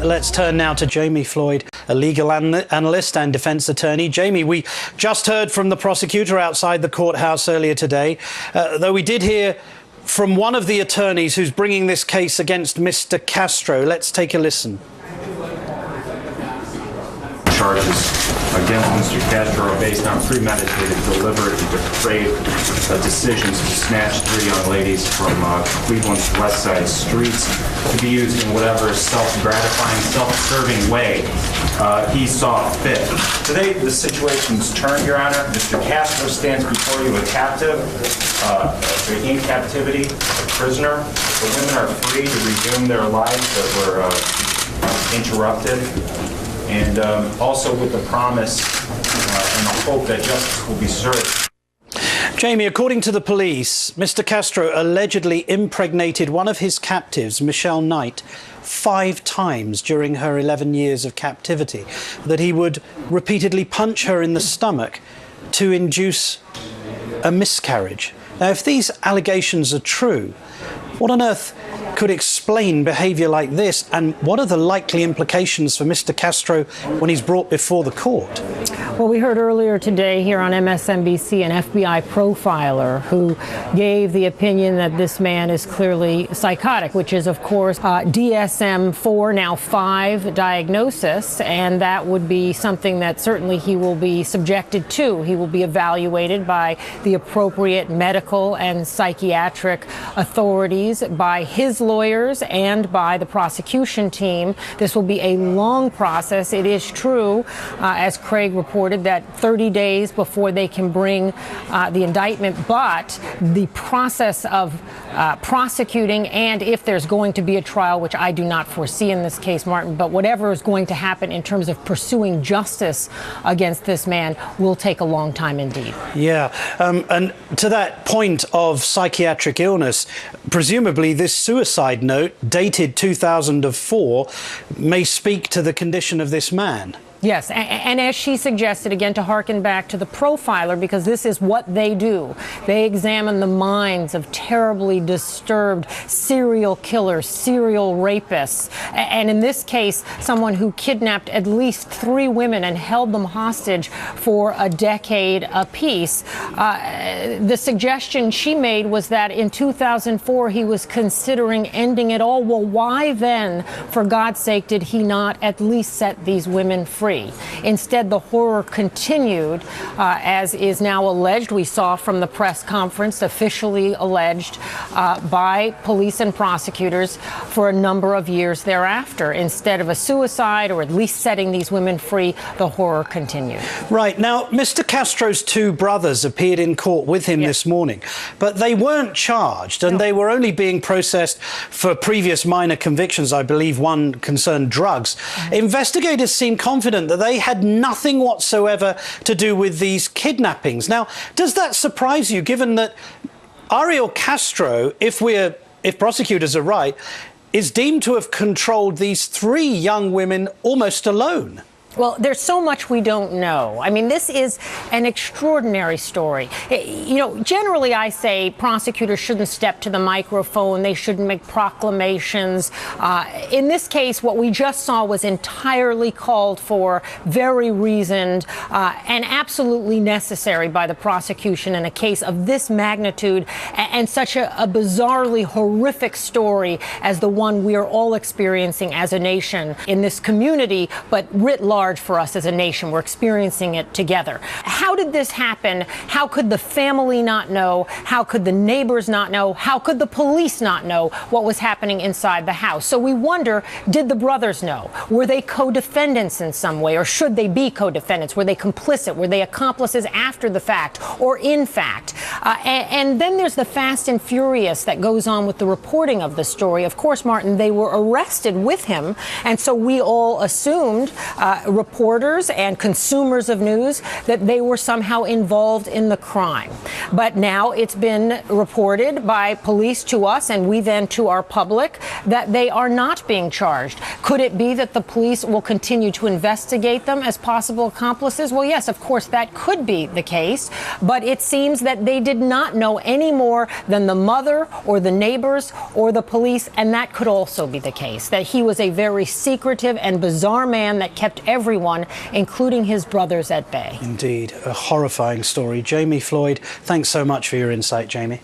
Let's turn now to Jami Floyd, a legal analyst and defence attorney. Jami, we just heard from the prosecutor outside the courthouse earlier today, though we did hear from one of the attorneys who's bringing this case against Mr. Castro. Let's take a listen. Charges against Mr. Castro are based on premeditated, deliberate, and depraved decisions to snatch 3 young ladies from Cleveland's West Side streets to be used in whatever self-gratifying, self-serving way he saw fit. Today, the situation's turned, Your Honor. Mr. Castro stands before you a captive, in captivity, a prisoner. The women are free to resume their lives that were interrupted. And also with the promise and the hope that justice will be served. Jami, according to the police, Mr. Castro allegedly impregnated one of his captives, Michelle Knight, 5 times during her 11 years of captivity, that he would repeatedly punch her in the stomach to induce a miscarriage. Now, if these allegations are true, what on earth could explain behaviour like this, and what are the likely implications for Mr. Castro when he's brought before the court? Well, we heard earlier today here on MSNBC an FBI profiler who gave the opinion that this man is clearly psychotic, which is, of course, DSM-4, now 5 diagnosis, and that would be something that certainly he will be subjected to. He will be evaluated by the appropriate medical and psychiatric authorities, by his lawyers, and by the prosecution team. This will be a long process. It is true, as Craig reported, that 30 days before they can bring the indictment, but the process of prosecuting, and if there's going to be a trial, which I do not foresee in this case, Martin, but whatever is going to happen in terms of pursuing justice against this man will take a long time indeed. Yeah, and to that point of psychiatric illness, presumably this suicide note, dated 2004, may speak to the condition of this man. Yes, and as she suggested, again, to harken back to the profiler, because this is what they do. They examine the minds of terribly disturbed serial killers, serial rapists, and in this case, someone who kidnapped at least 3 women and held them hostage for a decade apiece. The suggestion she made was that in 2004, he was considering ending it all. Well, why then, for God's sake, did he not at least set these women free? Instead, the horror continued, as is now alleged. We saw from the press conference, officially alleged by police and prosecutors for a number of years thereafter. Instead of a suicide or at least setting these women free, the horror continued. Right. Now, Mr. Castro's 2 brothers appeared in court with him this morning, but they weren't charged, and they were only being processed for previous minor convictions. I believe one concerned drugs. Investigators seem confident that they had nothing whatsoever to do with these kidnappings. Now, does that surprise you, given that Ariel Castro, if prosecutors are right, is deemed to have controlled these 3 young women almost alone? Well, there's so much we don't know. I mean, this is an extraordinary story. You know, generally I say prosecutors shouldn't step to the microphone. They shouldn't make proclamations. In this case, what we just saw was entirely called for, very reasoned, and absolutely necessary by the prosecution in a case of this magnitude and such a bizarrely horrific story as the one we are all experiencing as a nation in this community, but writ large for us as a nation. We're experiencing it together. How did this happen? How could the family not know? How could the neighbors not know? How could the police not know what was happening inside the house? So we wonder, did the brothers know? Were they co-defendants in some way, or should they be co-defendants? Were they complicit? Were they accomplices after the fact or in fact? And then there's the fast and furious that goes on with the reporting of the story. Of course, Martin, they were arrested with him, and so we all assumed, reporters and consumers of news that they were somehow involved in the crime. But now it's been reported by police to us and we then to our public that they are not being charged. Could it be that the police will continue to investigate them as possible accomplices? Well, yes, of course, that could be the case. But it seems that they did not know any more than the mother or the neighbors or the police. And that could also be the case, that he was a very secretive and bizarre man that kept everyone, including his brothers, at bay. Indeed, a horrifying story. Jami, Floyd, thanks so much for your insight, Jami.